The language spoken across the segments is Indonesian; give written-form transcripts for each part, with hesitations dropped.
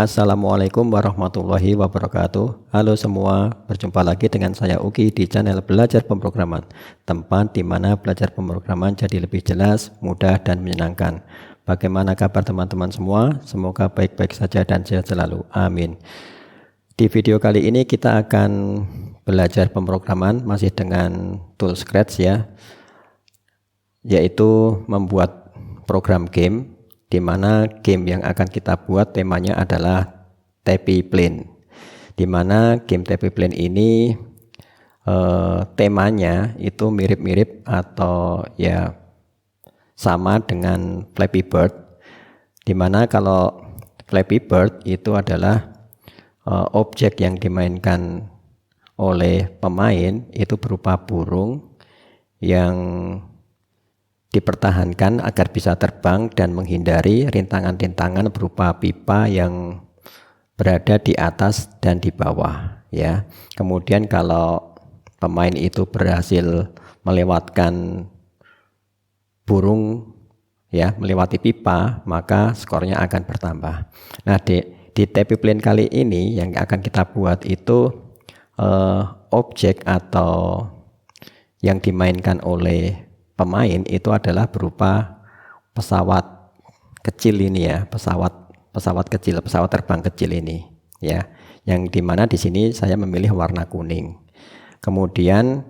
Assalamualaikum warahmatullahi wabarakatuh. Halo semua, berjumpa lagi dengan saya Uki di channel Belajar Pemrograman, tempat di mana belajar pemrograman jadi lebih jelas, mudah, dan menyenangkan. Bagaimana kabar teman-teman semua? Semoga baik-baik saja dan sehat selalu. Amin. Di video kali ini kita akan belajar pemrograman masih dengan tool Scratch ya, yaitu membuat program game, di mana game yang akan kita buat temanya adalah Tappy Plane, di mana game Tappy Plane ini temanya itu mirip-mirip atau ya sama dengan Flappy Bird, di mana kalau Flappy Bird itu adalah objek yang dimainkan oleh pemain itu berupa burung yang dipertahankan agar bisa terbang dan menghindari rintangan-rintangan berupa pipa yang berada di atas dan di bawah ya. Kemudian kalau pemain itu berhasil melewatkan burung ya, melewati pipa, maka skornya akan bertambah. Nah, di Tappy Plane kali ini yang akan kita buat itu objek atau yang dimainkan oleh pemain itu adalah berupa pesawat kecil ini ya, pesawat kecil, pesawat terbang kecil ini ya, yang dimana di sini saya memilih warna kuning. Kemudian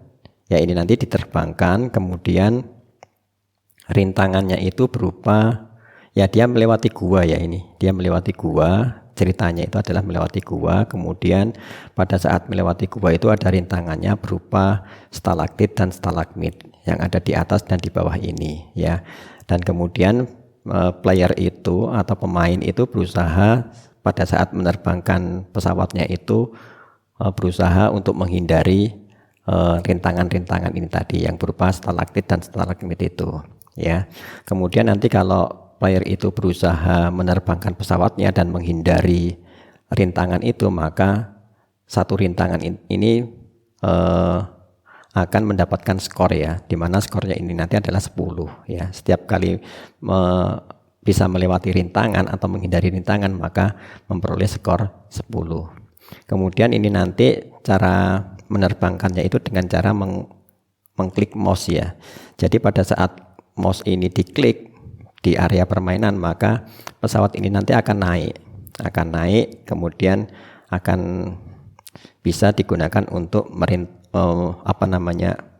ya ini nanti diterbangkan, kemudian rintangannya itu berupa ya dia melewati gua ya, ini dia melewati gua. Ceritanya itu adalah melewati gua, kemudian pada saat melewati gua itu ada rintangannya berupa stalaktit dan stalagmit yang ada di atas dan di bawah ini ya. Dan kemudian player itu atau pemain itu berusaha pada saat menerbangkan pesawatnya itu berusaha untuk menghindari rintangan-rintangan ini tadi yang berupa stalaktit dan stalagmit itu ya. Kemudian nanti kalau player itu berusaha menerbangkan pesawatnya dan menghindari rintangan itu, maka satu rintangan ini akan mendapatkan skor ya, dimana skornya ini nanti adalah 10 ya. Setiap kali bisa melewati rintangan atau menghindari rintangan, maka memperoleh skor 10. Kemudian ini nanti cara menerbangkannya itu dengan cara mengklik mouse ya. Jadi pada saat mouse ini diklik di area permainan, maka pesawat ini nanti akan naik, kemudian akan bisa digunakan untuk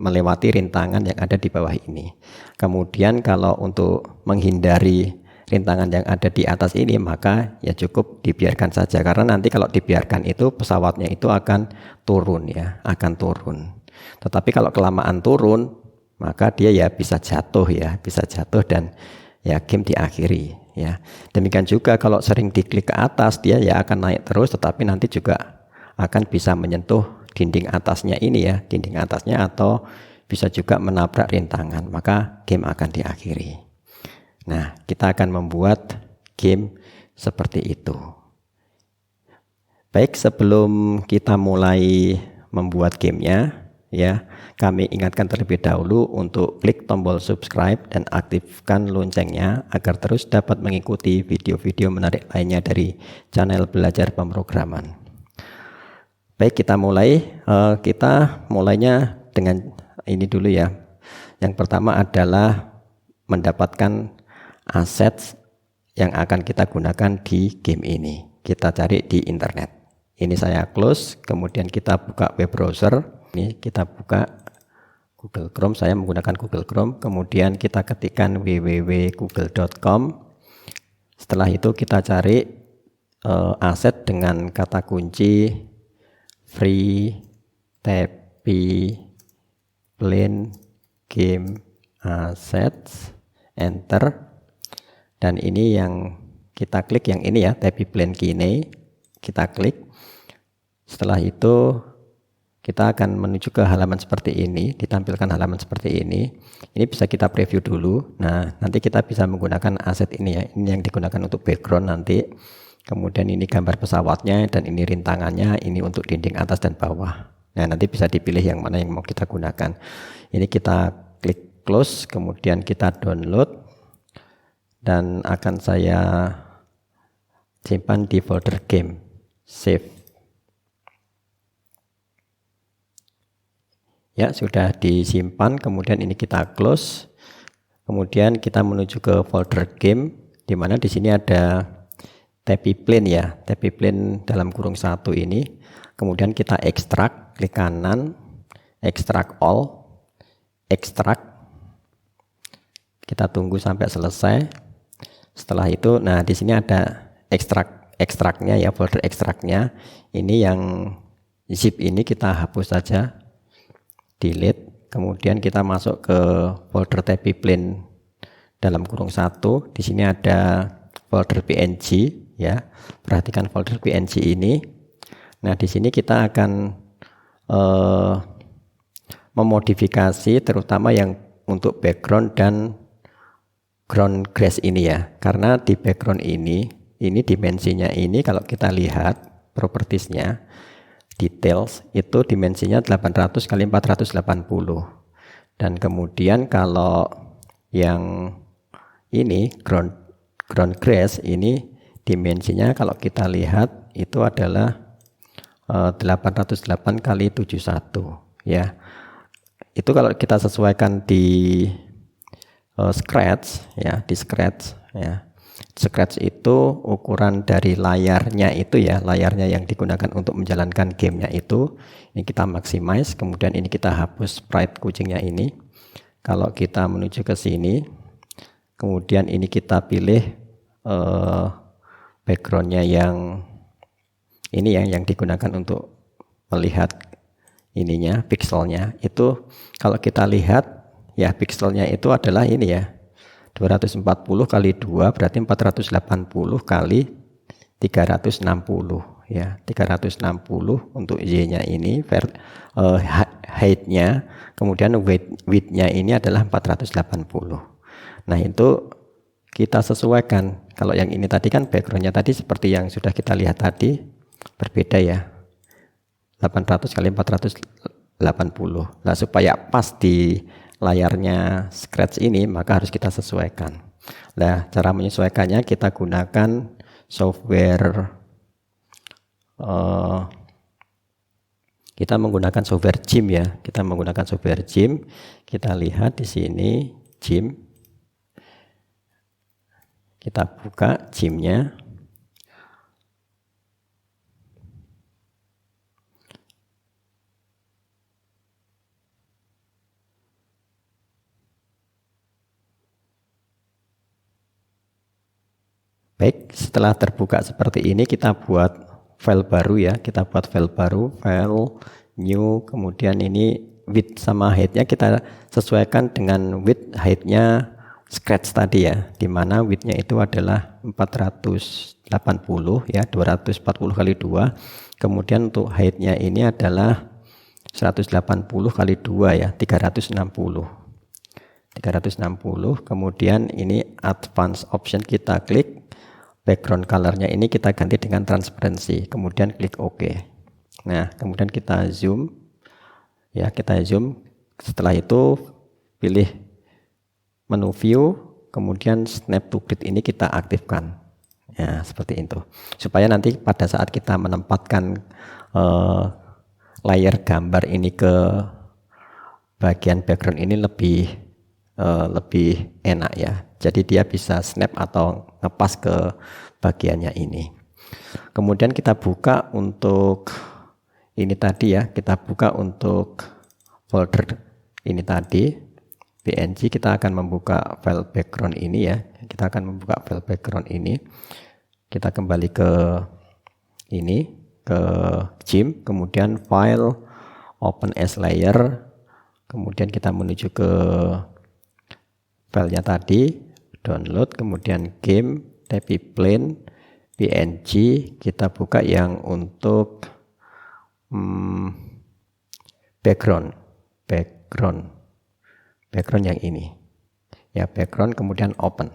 melewati rintangan yang ada di bawah ini. Kemudian kalau untuk menghindari rintangan yang ada di atas ini, maka ya cukup dibiarkan saja, karena nanti kalau dibiarkan itu pesawatnya itu akan turun ya, akan turun. Tetapi kalau kelamaan turun, maka dia ya bisa jatuh dan ya game diakhiri ya. Demikian juga kalau sering diklik ke atas, dia ya akan naik terus, tetapi nanti juga akan bisa menyentuh dinding atasnya ini ya, dinding atasnya, atau bisa juga menabrak rintangan, maka game akan diakhiri. Nah, kita akan membuat game seperti itu. Baik, sebelum kita mulai membuat gamenya ya, kami ingatkan terlebih dahulu untuk klik tombol subscribe dan aktifkan loncengnya agar terus dapat mengikuti video-video menarik lainnya dari channel Belajar Pemrograman. Baik, kita mulai. Kita mulainya dengan ini dulu ya. Yang pertama adalah mendapatkan aset yang akan kita gunakan di game ini. Kita cari di internet. Ini saya close, kemudian kita buka web browser. Ini kita buka Google Chrome, saya menggunakan Google Chrome, kemudian kita ketikkan www.google.com. Setelah itu kita cari aset dengan kata kunci free Tappy Plane game assets, enter. Dan ini yang kita klik, yang ini ya, Tappy Plane Kine, kita klik. Setelah itu kita akan menuju ke halaman seperti ini, ditampilkan halaman seperti ini. Ini bisa kita preview dulu. Nah, nanti kita bisa menggunakan aset ini ya. Ini yang digunakan untuk background nanti. Kemudian ini gambar pesawatnya, dan ini rintangannya, ini untuk dinding atas dan bawah. Nah, nanti bisa dipilih yang mana yang mau kita gunakan. Ini kita klik close, kemudian kita download, dan akan saya simpan di folder game, save. Ya, sudah disimpan, kemudian ini kita close. Kemudian kita menuju ke folder game, di mana di sini ada TP-plane ya, TP-plane dalam kurung 1 ini. Kemudian kita ekstrak, klik kanan, ekstrak all, ekstrak. Kita tunggu sampai selesai. Setelah itu, nah di sini ada ekstraknya ya, folder ekstraknya. Ini yang zip ini kita hapus saja, delete. Kemudian kita masuk ke folder TP-plane dalam kurung 1. Di sini ada folder PNG ya. Perhatikan folder PNG ini. Nah, di sini kita akan memodifikasi terutama yang untuk background dan ground glass ini ya. Karena di background ini dimensinya ini kalau kita lihat propertiesnya, details itu dimensinya 800 kali 480. Dan kemudian kalau yang ini ground glass ini dimensinya kalau kita lihat itu adalah 808 kali 71 ya. Itu kalau kita sesuaikan di Scratch ya, di Scratch ya. Scratch itu ukuran dari layarnya itu ya, layarnya yang digunakan untuk menjalankan gamenya itu. Ini kita maximize, kemudian ini kita hapus sprite kucingnya ini. Kalau kita menuju ke sini, kemudian ini kita pilih backgroundnya yang ini yang digunakan untuk melihat ininya, pixelnya. Itu kalau kita lihat ya, pixelnya itu adalah ini ya, 240 kali 2 berarti 480 kali 360 ya, 360 untuk Y-nya ini, height-nya, kemudian width-nya ini adalah 480. Nah, itu kita sesuaikan. Kalau yang ini tadi kan background-nya tadi seperti yang sudah kita lihat tadi, berbeda ya, 800 kali 480. Nah, supaya pas di layarnya Scratch ini, maka harus kita sesuaikan. Nah, cara menyesuaikannya kita gunakan software, kita menggunakan software GIMP ya. Kita menggunakan software GIMP. Kita lihat di sini GIMP. Kita buka GIMP-nya. Baik, setelah terbuka seperti ini kita buat file baru ya. Kita buat file baru, file new, kemudian ini width sama height-nya kita sesuaikan dengan width height-nya Scratch tadi ya, dimana width-nya itu adalah 480 ya, 240 kali 2. Kemudian untuk height-nya ini adalah 180 kali 2 ya, 360. Kemudian ini advanced option kita klik, background color-nya ini kita ganti dengan transparency, kemudian klik OK. Nah, kemudian kita zoom ya, kita zoom. Setelah itu pilih menu view, kemudian snap to grid ini kita aktifkan ya, seperti itu, supaya nanti pada saat kita menempatkan layer gambar ini ke bagian background ini lebih enak ya. Jadi dia bisa snap atau ngepas ke bagiannya ini. Kemudian kita buka untuk ini tadi ya, kita buka untuk folder ini tadi PNG. Kita akan membuka file background ini ya. Kita akan membuka file background ini. Kita kembali ke ini, ke GIMP, kemudian file, open as layer, kemudian kita menuju ke filenya tadi, download, kemudian game, TP-plane, PNG, kita buka yang untuk background yang ini ya, background, kemudian open.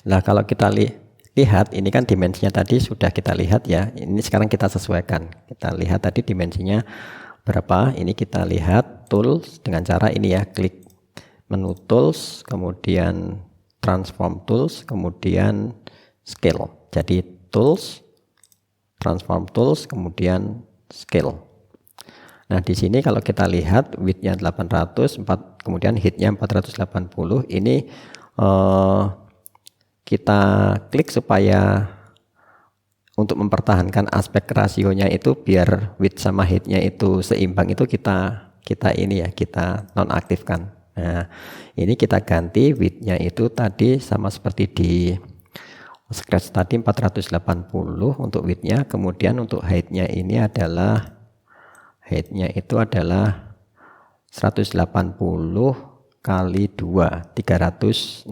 Nah, kalau kita lihat ini kan dimensinya tadi sudah kita lihat ya, ini sekarang kita sesuaikan. Kita lihat tadi dimensinya berapa, ini kita lihat tools dengan cara ini ya, klik menu tools, kemudian transform tools, kemudian scale. Jadi tools, transform tools, kemudian scale. Nah, di sini kalau kita lihat width-nya 800, kemudian height-nya 480. Ini kita klik supaya untuk mempertahankan aspek rasionya itu biar width sama height-nya itu seimbang, itu kita nonaktifkan. Nah, ini kita ganti width-nya itu tadi sama seperti di Scratch tadi 480 untuk width-nya, kemudian untuk height-nya ini adalah itu adalah 180 kali 2, 360.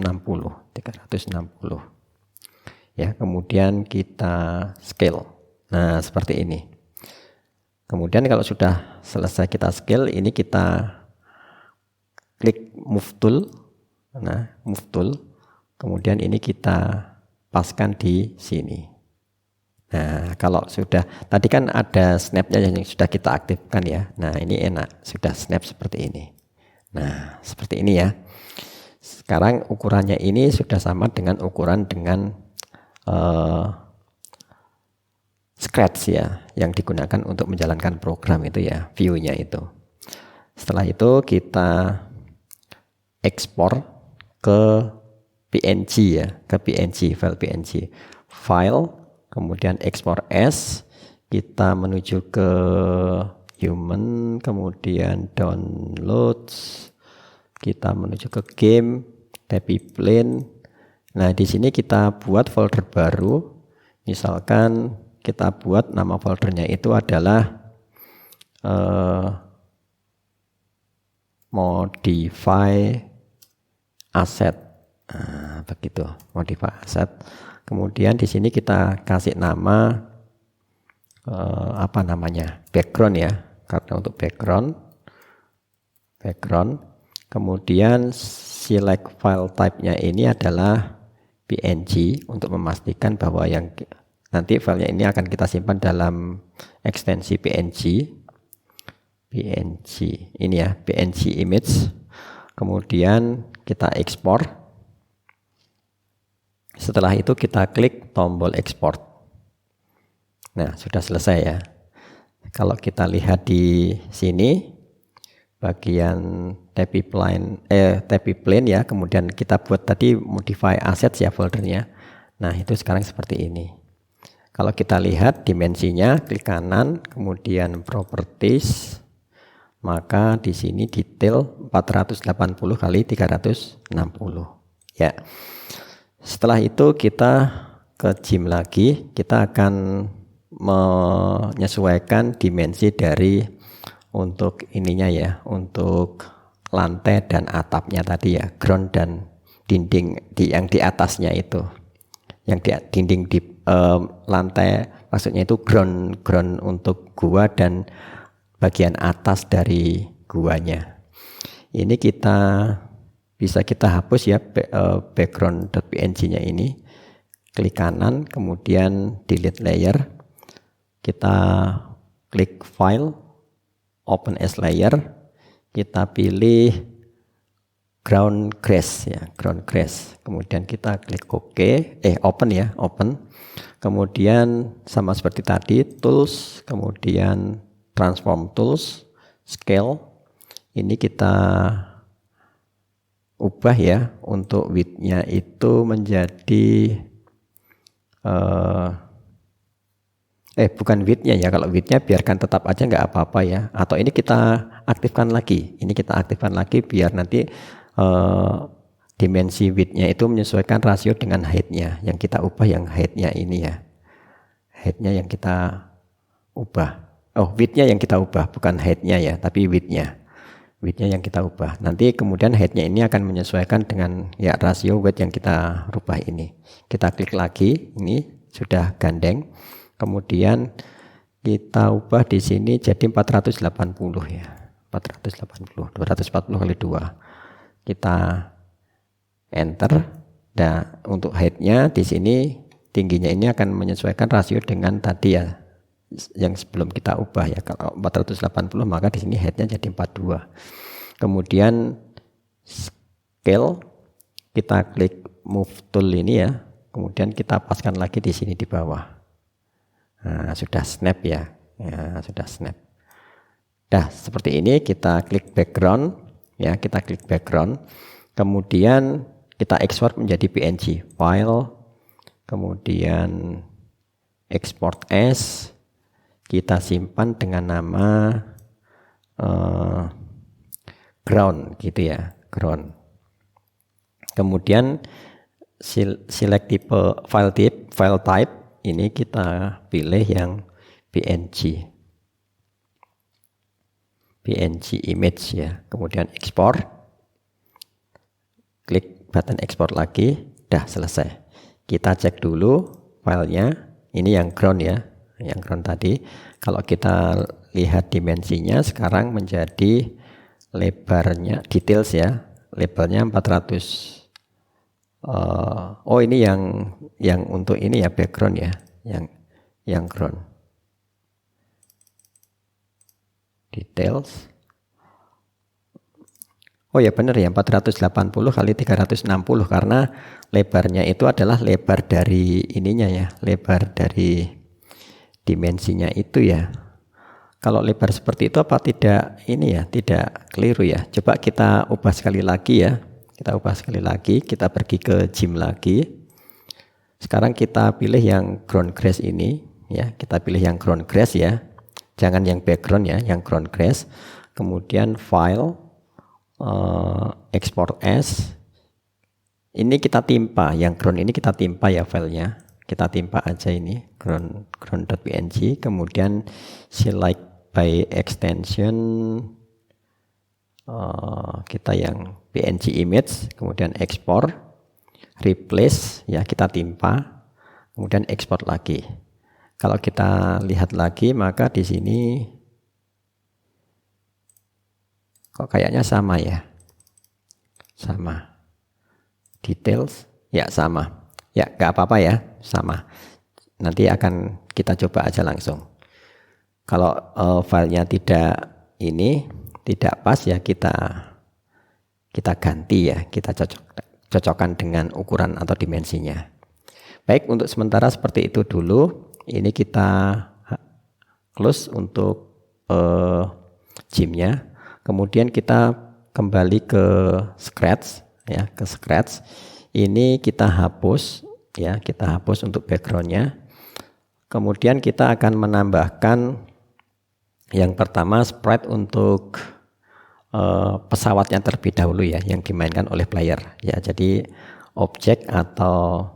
Ya, kemudian kita scale. Nah, seperti ini. Kemudian kalau sudah selesai kita scale, ini kita klik move tool. Nah, move tool. Kemudian ini kita paskan di sini. Nah, kalau sudah, tadi kan ada snapnya yang sudah kita aktifkan ya. Nah, ini enak, sudah snap seperti ini. Nah, seperti ini ya. Sekarang ukurannya ini sudah sama dengan ukuran dengan Scratch ya, yang digunakan untuk menjalankan program itu ya, view-nya itu. Setelah itu kita ekspor ke PNG ya, ke PNG, file PNG. File, kemudian ekspor as, kita menuju ke human, kemudian downloads, kita menuju ke game, tapi plane. Nah, di sini kita buat folder baru. Misalkan kita buat nama foldernya itu adalah modify asset. Nah, begitu, modify asset. Kemudian di sini kita kasih nama apa namanya? Background ya. Karena untuk background. Kemudian select file type-nya ini adalah PNG untuk memastikan bahwa yang nanti filenya ini akan kita simpan dalam ekstensi PNG ini ya, PNG image. Kemudian kita ekspor. Setelah itu kita klik tombol ekspor. Nah, sudah selesai ya. Kalau kita lihat di sini bagian tapi plane ya, kemudian kita buat tadi modify assets ya foldernya. Nah, itu sekarang seperti ini. Kalau kita lihat dimensinya, klik kanan, kemudian properties, maka di sini detail 480 kali 360 ya. Setelah itu kita ke gym lagi, kita akan menyesuaikan dimensi dari untuk ininya ya, untuk lantai dan atapnya tadi ya, ground dan dinding yang di atasnya itu, yang di dinding di lantai, maksudnya itu ground untuk gua dan bagian atas dari guanya. Ini bisa kita hapus ya background.png-nya ini. Klik kanan, kemudian delete layer. Kita klik file, open as layer. Kita pilih ground grass ya, ground grass. Kemudian kita klik OK, open ya, open. Kemudian sama seperti tadi, tools, kemudian transform tools, scale. Ini kita ubah ya, untuk width-nya itu menjadi bukan width-nya ya, kalau width-nya biarkan tetap aja nggak apa-apa ya, atau ini kita aktifkan lagi, biar nanti dimensi width-nya itu menyesuaikan rasio dengan height-nya. Yang kita ubah yang height-nya ini ya, height-nya yang kita ubah, width-nya yang kita ubah, bukan height-nya ya, tapi width-nya yang kita ubah. Nanti kemudian height-nya ini akan menyesuaikan dengan ya rasio width yang kita rubah ini. Kita klik lagi, ini sudah gandeng. Kemudian kita ubah di sini jadi 480 ya. 240 kali 2. Kita enter. Dan untuk height-nya di sini tingginya ini akan menyesuaikan rasio dengan tadi ya, yang sebelum kita ubah ya. Kalau 480 maka di sini height-nya jadi 42. Kemudian scale, kita klik move tool ini ya. kemudian kita paskan lagi di sini di bawah. Nah, sudah snap ya. Ya, sudah snap. Nah, seperti ini kita klik background ya, kita klik background. Kemudian kita ekspor menjadi PNG file, kemudian export as, kita simpan dengan nama ground gitu ya, ground. Kemudian select tipe file type, ini kita pilih yang PNG image ya. Kemudian ekspor, klik button ekspor lagi, dah selesai. Kita cek dulu filenya, ini yang ground ya, yang ground tadi. Kalau kita lihat dimensinya sekarang menjadi lebarnya, details ya, lebarnya 400. Oh ini yang untuk ini ya, background ya, yang ground. Details. Oh ya benar ya, 480 kali 360 karena lebarnya itu adalah lebar dari ininya ya, lebar dari dimensinya itu ya. Kalau lebar seperti itu apa tidak ini ya, tidak keliru ya. Coba kita ubah sekali lagi ya. Kita ubah sekali lagi, kita pergi ke gym lagi. Sekarang kita pilih yang ground grass ini ya, kita pilih yang ground grass ya. Jangan yang background ya, yang ground grass. Kemudian file, export as. Ini kita timpa, yang ground ini kita timpa ya filenya. Kita timpa aja ini ground.png, kemudian select by extension, kita yang PNG image, kemudian ekspor, replace ya, kita timpa, kemudian ekspor lagi. Kalau kita lihat lagi maka di sini kok kayaknya sama ya, sama. Details ya sama ya, nggak apa-apa ya, sama. Nanti akan kita coba aja langsung. Kalau filenya tidak pas ya, kita ganti ya, kita cocokkan dengan ukuran atau dimensinya. Baik, untuk sementara seperti itu dulu. Ini kita close untuk gymnya. Kemudian kita kembali ke Scratch ya, ke Scratch. Ini kita hapus ya, kita hapus untuk backgroundnya. Kemudian kita akan menambahkan yang pertama sprite untuk pesawatnya terlebih dahulu ya, yang dimainkan oleh player ya. Jadi objek atau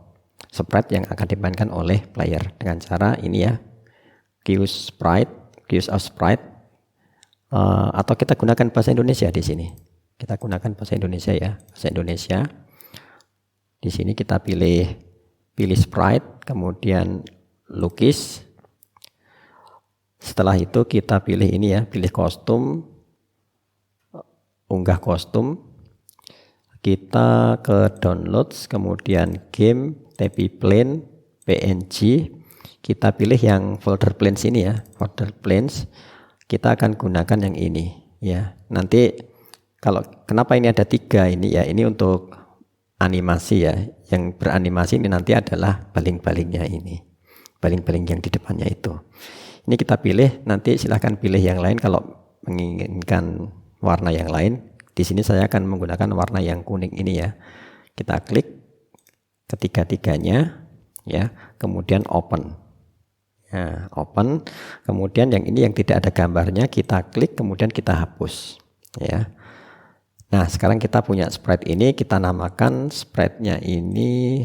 sprite yang akan dimainkan oleh player dengan cara ini ya, use of sprite, atau kita gunakan bahasa Indonesia di sini. Kita gunakan bahasa Indonesia ya, bahasa Indonesia. Di sini kita pilih sprite, kemudian lukis. Setelah itu kita pilih ini ya, pilih kostum, unggah kostum. Kita ke downloads, kemudian game, TP plane, PNG. Kita pilih yang folder planes ini ya, folder planes. Kita akan gunakan yang ini ya. Nanti kalau kenapa ini ada 3 ini ya, ini untuk animasi ya. Yang beranimasi ini nanti adalah baling-balingnya ini, baling-baling yang di depannya itu. Ini kita pilih, nanti silahkan pilih yang lain kalau menginginkan warna yang lain. Di sini saya akan menggunakan warna yang kuning ini ya. Kita klik ketiga-tiganya ya, kemudian open. Ya, open. Kemudian yang ini yang tidak ada gambarnya kita klik, kemudian kita hapus ya. Nah, sekarang kita punya sprite ini, kita namakan sprite-nya ini,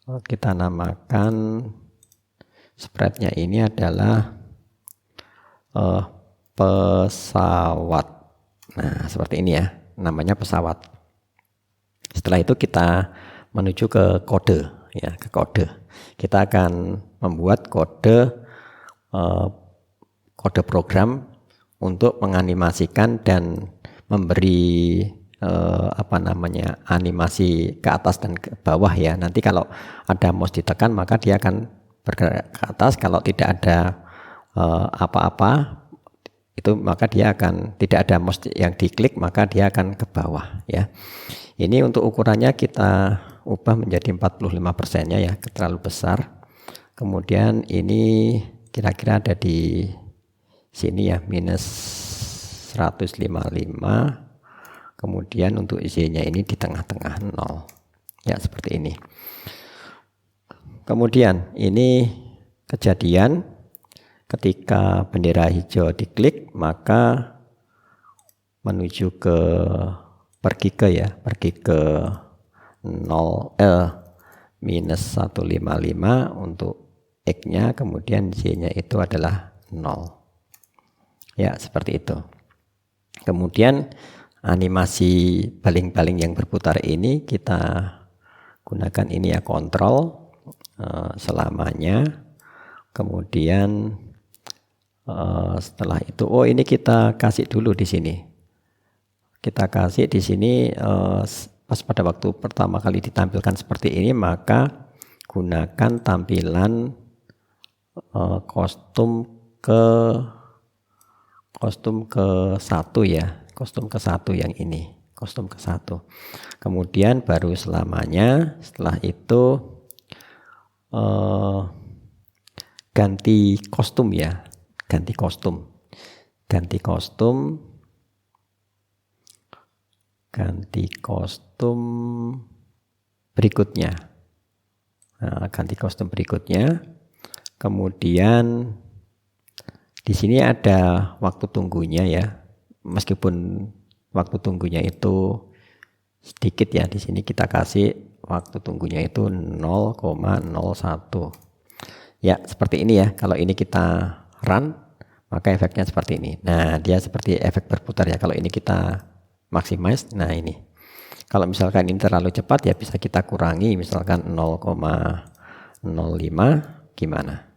kita namakan sprite-nya ini adalah pesawat. Nah, seperti ini ya, namanya pesawat. Setelah itu kita menuju ke kode ya, ke kode. Kita akan membuat kode program untuk menganimasikan dan memberi animasi ke atas dan ke bawah ya. Nanti kalau ada mouse ditekan maka dia akan bergerak ke atas, kalau tidak ada apa-apa itu maka dia akan tidak ada mouse yang diklik, maka dia akan ke bawah ya. Ini untuk ukurannya kita ubah menjadi 45%-nya ya, terlalu besar. Kemudian ini kira-kira ada di sini ya, minus 155. Kemudian untuk Z-nya ini di tengah-tengah 0. Ya, seperti ini. Kemudian ini kejadian ketika bendera hijau diklik, maka menuju ke pergi ke 0 minus 155 untuk X-nya, kemudian Y-nya itu adalah 0. Ya, seperti itu. Kemudian animasi baling-baling yang berputar ini kita gunakan ini ya, kontrol selamanya. Kemudian setelah itu, ini kita kasih dulu di sini. Kita kasih di sini pas pada waktu pertama kali ditampilkan seperti ini, maka gunakan tampilan kostum ke 1 ya, kostum ke 1 yang ini, kostum ke 1. Kemudian baru selamanya. Setelah itu ganti kostum ya, ganti kostum berikutnya. Ganti kostum berikutnya. Kemudian di sini ada waktu tunggunya ya. Meskipun waktu tunggunya itu sedikit ya, di sini kita kasih waktu tunggunya itu 0,01. Ya, seperti ini ya. Kalau ini kita run, maka efeknya seperti ini. Nah, dia seperti efek berputar ya. Kalau ini kita maximize, nah ini. Kalau misalkan ini terlalu cepat ya bisa kita kurangi, misalkan 0,05 gimana?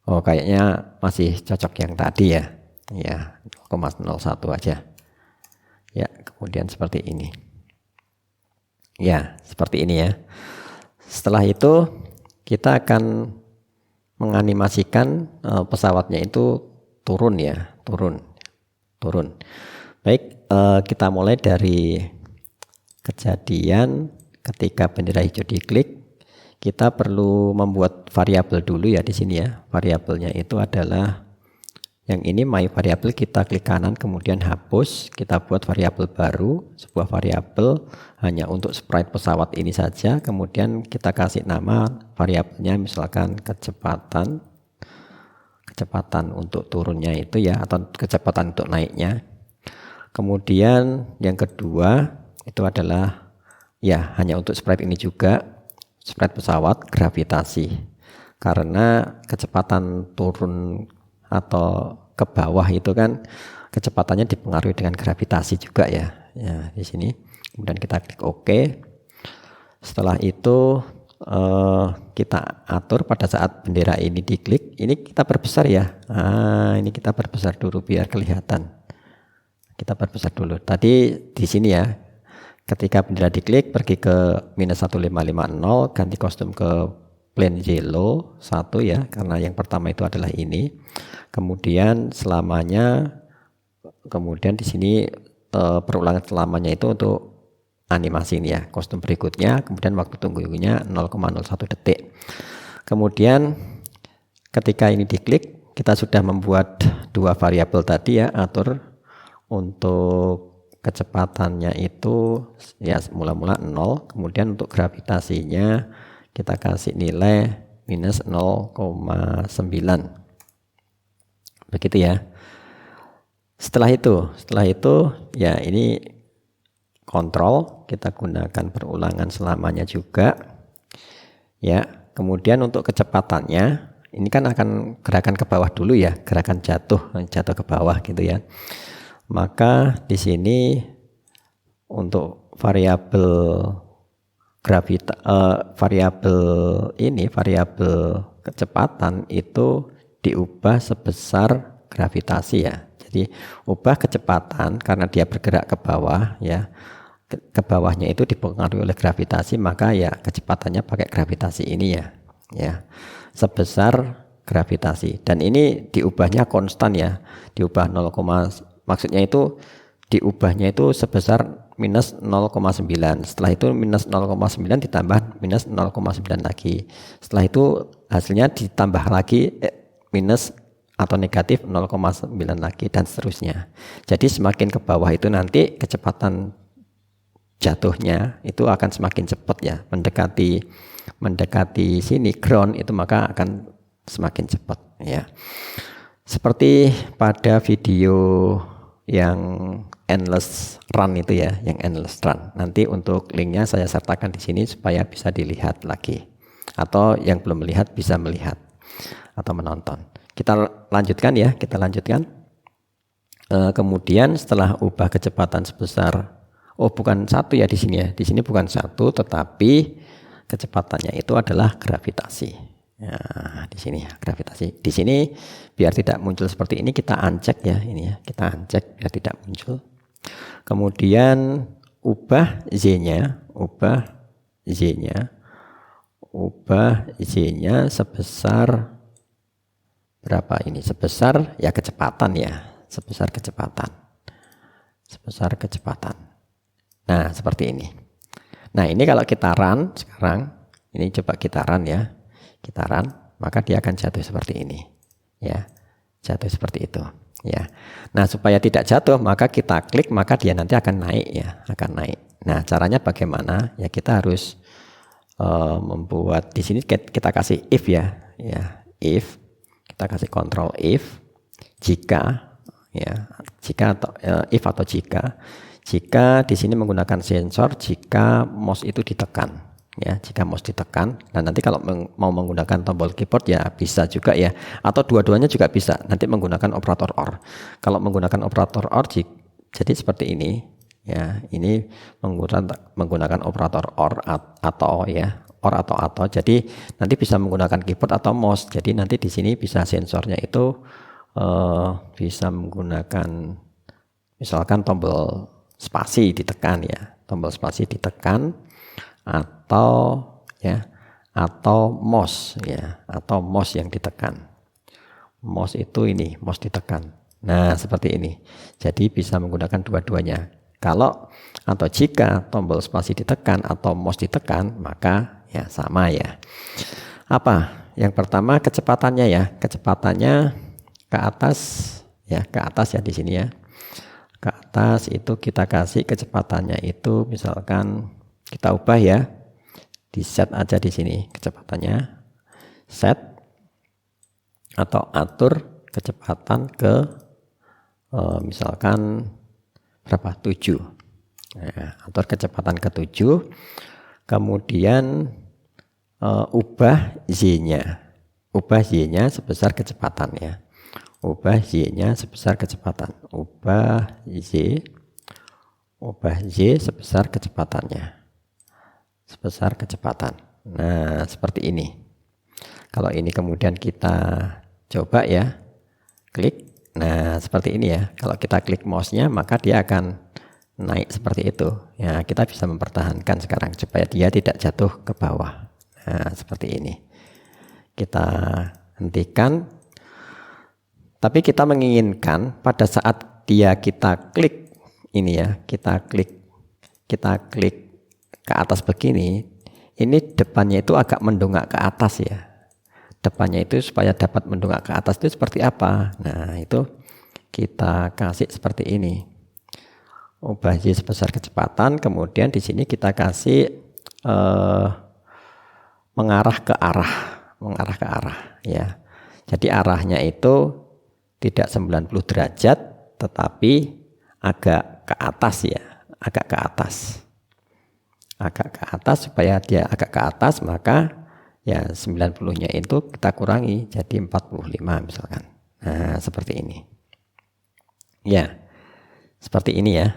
Kayaknya masih cocok yang tadi ya. Ya, 0,01 aja. Ya, kemudian seperti ini. Ya, seperti ini ya. Setelah itu kita akan menganimasikan pesawatnya itu turun ya, turun. Baik, kita mulai dari kejadian ketika bendera hijau diklik. Kita perlu membuat variabel dulu ya di sini ya. Variabelnya itu adalah yang ini, my variable, kita klik kanan kemudian hapus, kita buat variabel baru, sebuah variabel hanya untuk sprite pesawat ini saja. Kemudian kita kasih nama variabelnya misalkan kecepatan untuk turunnya itu ya, atau kecepatan untuk naiknya. Kemudian yang kedua itu adalah ya hanya untuk sprite ini juga, sprite pesawat gravitasi, karena kecepatan turun atau ke bawah itu kan kecepatannya dipengaruhi dengan gravitasi juga ya. Ya, di sini. Kemudian kita klik OK. Setelah itu kita atur pada saat bendera ini diklik, ini kita perbesar ya. Ini kita perbesar dulu biar kelihatan. Kita perbesar dulu. Tadi di sini ya. Ketika bendera diklik pergi ke minus 1550, ganti kostum ke plain yellow 1 ya, karena yang pertama itu adalah ini. Kemudian selamanya, kemudian di sini perulangan selamanya itu untuk animasi ini ya, kostum berikutnya. Kemudian waktu tunggunya 0,01 detik. Kemudian ketika ini diklik, kita sudah membuat dua variabel tadi ya, atur untuk kecepatannya itu ya mula-mula 0, kemudian untuk gravitasinya kita kasih nilai minus 0,9. Begitu ya. Setelah itu ya ini kontrol, kita gunakan perulangan selamanya juga. Ya, kemudian untuk kecepatannya ini kan akan gerakan ke bawah dulu ya, gerakan jatuh ke bawah gitu ya. Maka di sini untuk variabel variabel kecepatan itu diubah sebesar gravitasi ya. Jadi ubah kecepatan karena dia bergerak ke bawah ya. Ke bawahnya itu dipengaruhi oleh gravitasi, maka ya kecepatannya pakai gravitasi ini ya. Ya. Sebesar gravitasi, dan ini diubahnya konstan ya. Diubah maksudnya itu diubahnya itu sebesar minus 0,9. Setelah itu minus 0,9 ditambah minus 0,9 lagi. Setelah itu hasilnya ditambah lagi minus atau negatif 0,9 lagi dan seterusnya. Jadi semakin ke bawah itu nanti kecepatan jatuhnya itu akan semakin cepat ya, mendekati sini ground itu maka akan semakin cepat ya. Seperti pada video yang endless run itu ya, yang endless run. Nanti untuk linknya saya sertakan di sini supaya bisa dilihat lagi. Atau yang belum melihat bisa melihat atau menonton. Kita lanjutkan ya, kita lanjutkan. Kemudian setelah ubah kecepatan sebesar, bukan satu ya di sini ya. Di sini bukan satu, tetapi kecepatannya itu adalah gravitasi. Ya, di sini ya, gravitasi. Di sini biar tidak muncul seperti ini kita uncheck ya, ini ya, kita uncheck biar tidak muncul. Kemudian ubah z-nya sebesar berapa ini? Sebesar ya kecepatan ya, sebesar kecepatan. Nah, seperti ini. Nah, ini kalau kita run sekarang, ini coba kita run ya. Kita run, maka dia akan jatuh seperti ini. Ya. Jatuh seperti itu, ya. Nah, supaya tidak jatuh, maka kita klik, maka dia nanti akan naik ya, akan naik. Nah, caranya bagaimana? Ya, kita harus membuat di sini kita kasih if ya, if kita kasih kontrol if jika ya, if atau jika di sini menggunakan sensor jika mouse itu ditekan. Ya, jika mouse ditekan, dan nanti kalau mau menggunakan tombol keyboard ya bisa juga ya, atau dua-duanya juga bisa. Nanti menggunakan operator OR. Kalau menggunakan operator OR, jadi seperti ini, ya, ini menggunakan operator OR atau ya, OR atau. Jadi nanti bisa menggunakan keyboard atau mouse. Jadi nanti di sini bisa sensornya itu bisa menggunakan misalkan tombol spasi ditekan ya, tombol spasi ditekan. Atau mouse ya, atau mouse yang ditekan. Mouse itu ini, mouse ditekan. Nah, seperti ini. Jadi bisa menggunakan dua-duanya. Kalau atau jika tombol spasi ditekan atau mouse ditekan, maka ya sama ya. Apa? Yang pertama kecepatannya ya. Kecepatannya ke atas ya, di sini ya. Ke atas itu kita kasih kecepatannya itu misalkan kita ubah ya, di set aja di sini kecepatannya, set atau atur kecepatan ke misalkan berapa 7. Nah, atur kecepatan ke 7, kemudian ubah z-nya sebesar kecepatan ya, ubah z-nya sebesar kecepatan, ubah z sebesar kecepatannya. Sebesar kecepatan. Nah, seperti ini. Kalau ini kemudian kita coba ya, klik. Nah, seperti ini ya. Kalau kita klik mouse-nya, maka dia akan naik seperti itu. Ya, kita bisa mempertahankan sekarang supaya dia tidak jatuh ke bawah. Nah, seperti ini. Kita hentikan. Tapi kita menginginkan pada saat kita klik ini ya, kita klik ke atas begini, ini depannya itu agak mendongak ke atas ya. Depannya itu supaya dapat mendongak ke atas itu seperti apa? Nah, itu kita kasih seperti ini. Ubah Y sebesar kecepatan, kemudian di sini kita kasih mengarah ke arah ya. Jadi arahnya itu tidak 90 derajat tetapi agak ke atas ya, agak ke atas supaya dia agak ke atas, maka ya 90-nya itu kita kurangi jadi 45 misalkan. Nah, seperti ini. Ya. Seperti ini ya.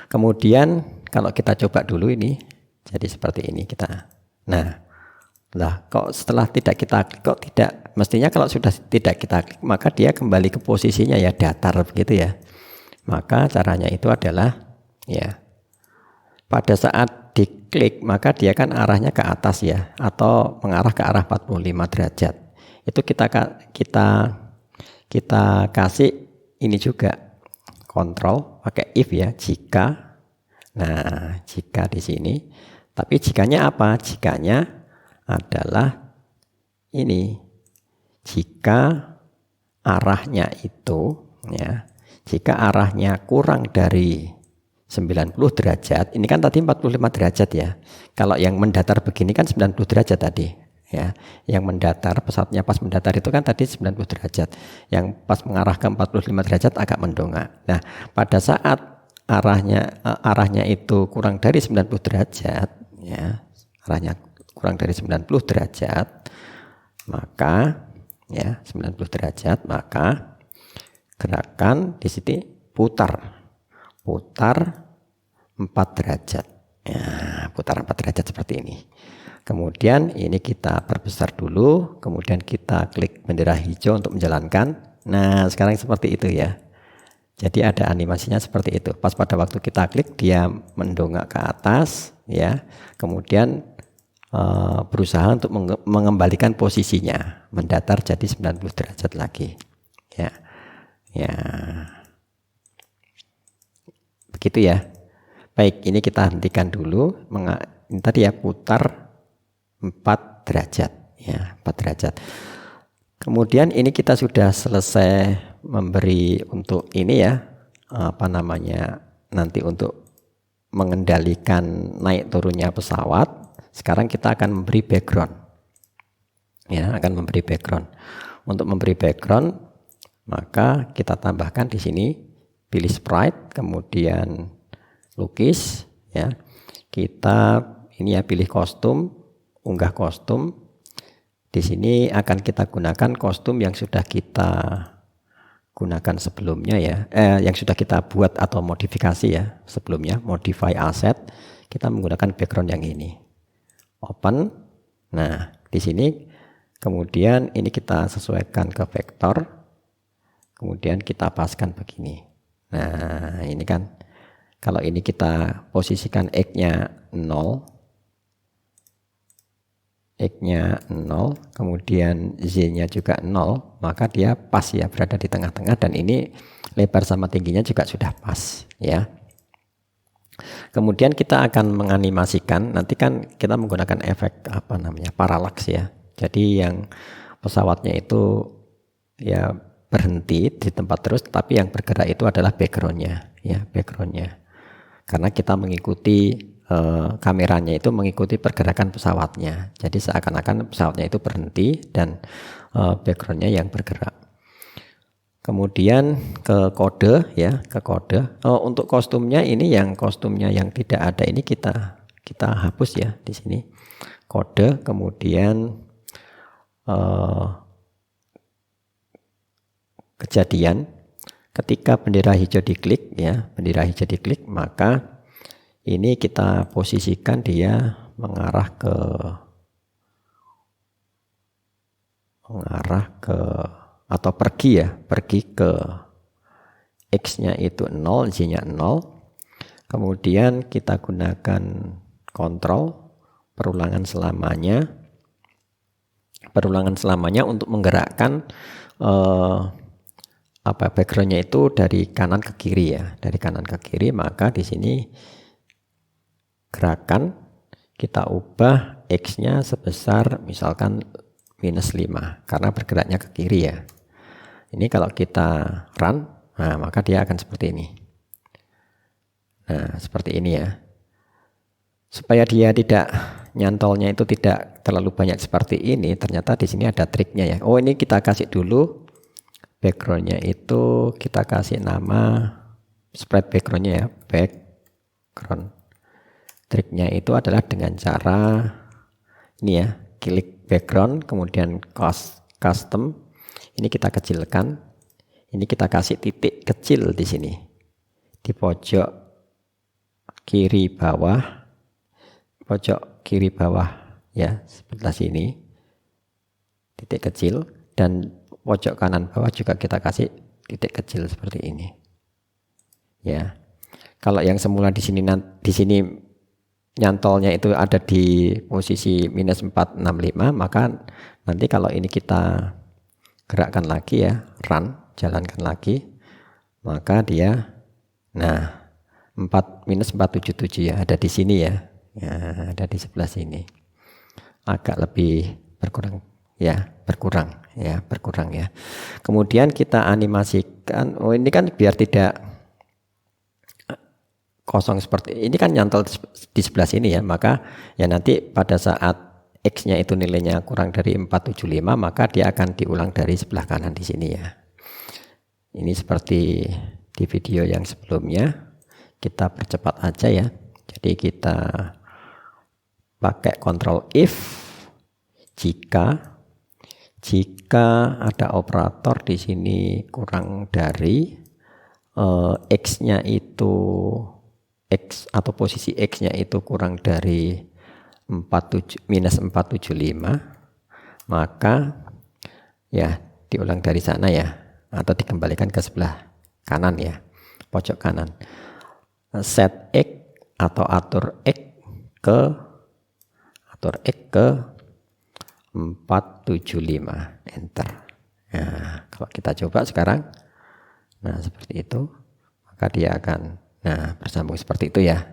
Kemudian kalau kita coba dulu ini jadi seperti ini kita. Nah, kok setelah tidak kita klik, kok tidak, mestinya kalau sudah tidak kita klik maka dia kembali ke posisinya ya datar begitu ya. Maka caranya itu adalah ya, pada saat diklik maka dia kan arahnya ke atas ya, atau mengarah ke arah 45 derajat. Itu kita kasih ini juga kontrol pakai if ya, jika Nah, jika di sini, tapi jikanya apa? Jikanya adalah ini. Jika arahnya itu, ya, jika arahnya kurang dari 90 derajat, ini kan tadi 45 derajat ya. Kalau yang mendatar begini kan 90 derajat tadi. Ya, yang mendatar, pesawatnya pas mendatar itu kan tadi 90 derajat. Yang pas mengarah ke 45 derajat agak mendongak. Nah, pada saat arahnya itu kurang dari 90 derajat, ya, arahnya kurang dari 90 derajat, maka ya 90 derajat, maka gerakan di sini putar 4 derajat. Ya, putar 4 derajat seperti ini. Kemudian ini kita perbesar dulu, kemudian kita klik bendera hijau untuk menjalankan. Nah, sekarang seperti itu ya. Jadi ada animasinya seperti itu. Pas pada waktu kita klik dia mendongak ke atas ya. Kemudian berusaha untuk mengembalikan posisinya, mendatar jadi 90 derajat lagi. Ya. Ya. Begitu ya. Baik, ini kita hentikan dulu. Ini tadi ya putar 4 derajat ya, 4 derajat. Kemudian ini kita sudah selesai memberi untuk ini ya, apa namanya, nanti untuk mengendalikan naik turunnya pesawat. Sekarang kita akan memberi background. Ya, akan memberi background. Untuk memberi background, maka kita tambahkan di sini pilih sprite, kemudian lukis ya. Kita ini ya pilih kostum, unggah kostum. Di sini akan kita gunakan kostum yang sudah kita gunakan sebelumnya ya, yang sudah kita buat atau modifikasi ya sebelumnya, modify asset. Kita menggunakan background yang ini. Open. Nah, di sini kemudian ini kita sesuaikan ke vektor. Kemudian kita paskan begini. Nah, ini kan kalau ini kita posisikan X-nya 0, X-nya 0, kemudian Z-nya juga 0, maka dia pas ya, berada di tengah-tengah, dan ini lebar sama tingginya juga sudah pas ya. Kemudian kita akan menganimasikan, nanti kan kita menggunakan efek apa namanya, paralaks ya. Jadi yang pesawatnya itu ya berhenti di tempat terus, tapi yang bergerak itu adalah backgroundnya ya, backgroundnya. Karena kita mengikuti kameranya itu mengikuti pergerakan pesawatnya. Jadi seakan-akan pesawatnya itu berhenti dan backgroundnya yang bergerak. Kemudian ke kode ya, ke kode. Untuk kostumnya ini, yang kostumnya yang tidak ada ini kita hapus ya di sini. Kode, kemudian kejadian. Ketika bendera hijau diklik ya, bendera hijau diklik, maka ini kita posisikan dia mengarah ke atau pergi ya, pergi ke X-nya itu 0, Z-nya 0. Kemudian kita gunakan kontrol perulangan selamanya. Perulangan selamanya untuk menggerakkan backgroundnya itu dari kanan ke kiri ya, dari kanan ke kiri. Maka di sini gerakan kita ubah X-nya sebesar misalkan -5 karena bergeraknya ke kiri ya. Ini kalau kita run, nah maka dia akan seperti ini. Nah, seperti ini ya. Supaya dia tidak nyantolnya itu tidak terlalu banyak seperti ini, ternyata di sini ada triknya ya. Oh, ini kita kasih dulu backgroundnya itu, kita kasih nama spread backgroundnya ya, background. Triknya itu adalah dengan cara ini ya, klik background, kemudian custom. Ini kita kecilkan. Ini kita kasih titik kecil di sini. Di pojok kiri bawah. Pojok kiri bawah ya, sebelah sini. Titik kecil, dan pojok kanan bawah juga kita kasih titik kecil seperti ini. Ya. Kalau yang semula di sini nyantolnya itu ada di posisi -465, maka nanti kalau ini kita gerakkan lagi ya, run, jalankan lagi, maka dia 4 minus 477 ya, ada di sini ya. Ya, ada di sebelah sini. Agak lebih berkurang ya, berkurang ya. Kemudian kita animasikan, ini kan biar tidak kosong seperti ini, kan nyantol di sebelah sini ya, maka ya nanti pada saat X-nya itu nilainya kurang dari 475, maka dia akan diulang dari sebelah kanan di sini ya. Ini seperti di video yang sebelumnya. Kita percepat aja ya. Jadi kita pakai Ctrl if jika ada operator di sini kurang dari X-nya itu X atau posisi X-nya itu kurang dari minus 475, maka ya diulang dari sana ya, atau dikembalikan ke sebelah kanan ya, pojok kanan. Set X atau atur X ke 475, enter. Nah, kalau kita coba sekarang, nah seperti itu, maka dia akan bersambung seperti itu ya.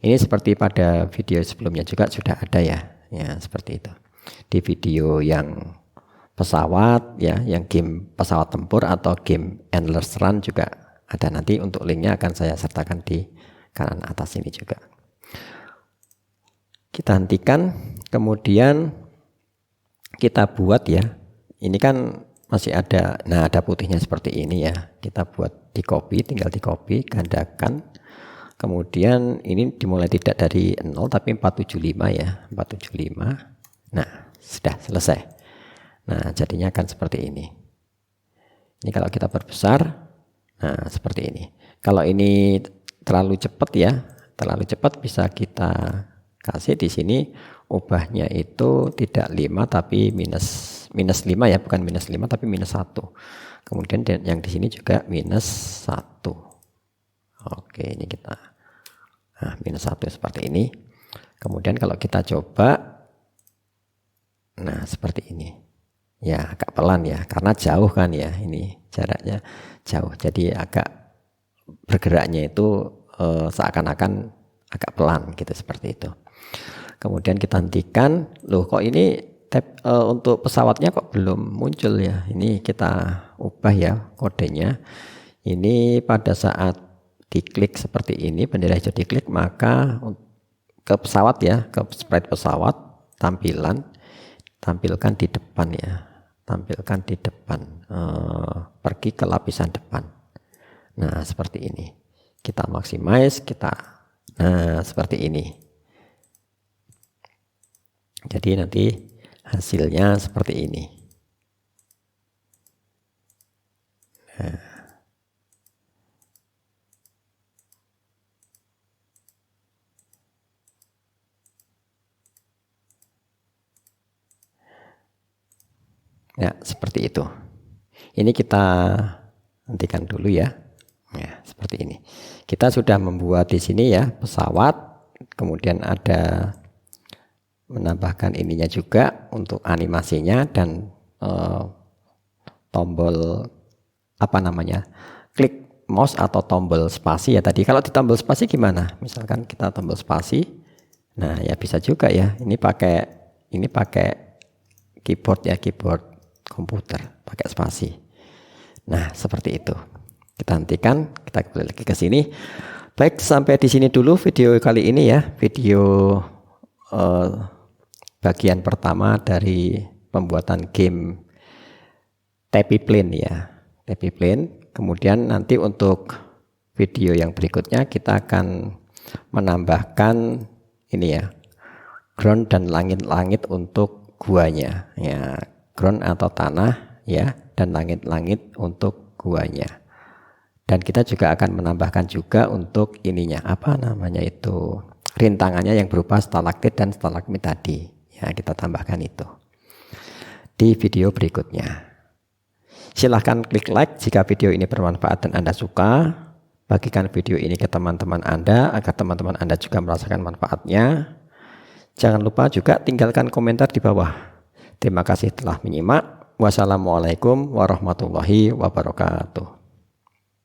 Ini seperti pada video sebelumnya juga sudah ada ya, seperti itu. Di video yang pesawat ya, yang game pesawat tempur atau game Endless Run juga ada, nanti untuk linknya akan saya sertakan di kanan atas ini juga. Kita hentikan, kemudian kita buat ya. Ini kan masih ada, ada putihnya seperti ini ya. Kita buat di copy, tinggal di copy, gandakan. Kemudian ini dimulai tidak dari 0 tapi 475 ya, 475. Nah, sudah selesai. Nah, jadinya akan seperti ini. Ini kalau kita perbesar, nah seperti ini. Kalau ini terlalu cepat ya, terlalu cepat bisa kita kasih di sini ubahnya itu tidak 5 tapi minus 5 ya, bukan minus 5 tapi minus 1. Kemudian yang di sini juga minus 1. Oke, ini kita minus 1 seperti ini. Kemudian kalau kita coba, nah seperti ini. Ya agak pelan ya, karena jauh kan ya, ini jaraknya jauh, jadi agak bergeraknya itu seakan-akan agak pelan gitu, seperti itu. Kemudian kita hentikan. Loh kok ini untuk pesawatnya kok belum muncul ya, ini kita ubah ya kodenya. Ini pada saat diklik seperti ini, bendera hijau diklik, maka ke pesawat ya, ke sprite pesawat, tampilkan di depan ya, tampilkan di depan, pergi ke lapisan depan. Nah seperti ini, kita maximize, seperti ini. Jadi nanti hasilnya seperti ini. Ya, seperti itu. Ini kita hentikan dulu ya. Ya, seperti ini. Kita sudah membuat di sini ya pesawat, kemudian ada menambahkan ininya juga untuk animasinya dan tombol klik mouse atau tombol spasi ya tadi. Kalau di tombol spasi gimana? Misalkan kita tombol spasi, nah ya bisa juga ya. Ini pakai keyboard ya, keyboard komputer, pakai spasi. Nah seperti itu. Kita hentikan, kita kembali lagi ke sini. Baik, sampai di sini dulu video kali ini ya, video bagian pertama dari pembuatan game Tappy Plane ya, Tappy Plane. Kemudian nanti untuk video yang berikutnya kita akan menambahkan ini ya, ground dan langit-langit untuk guanya ya, ground atau tanah ya, dan langit-langit untuk guanya. Dan kita juga akan menambahkan juga untuk ininya, itu rintangannya yang berupa stalaktit dan stalagmit tadi ya, kita tambahkan itu di video berikutnya. Silahkan klik like jika video ini bermanfaat dan Anda suka. Bagikan video ini ke teman-teman Anda agar teman-teman Anda juga merasakan manfaatnya. Jangan lupa juga tinggalkan komentar di bawah. Terima kasih telah menyimak. Wassalamualaikum warahmatullahi wabarakatuh.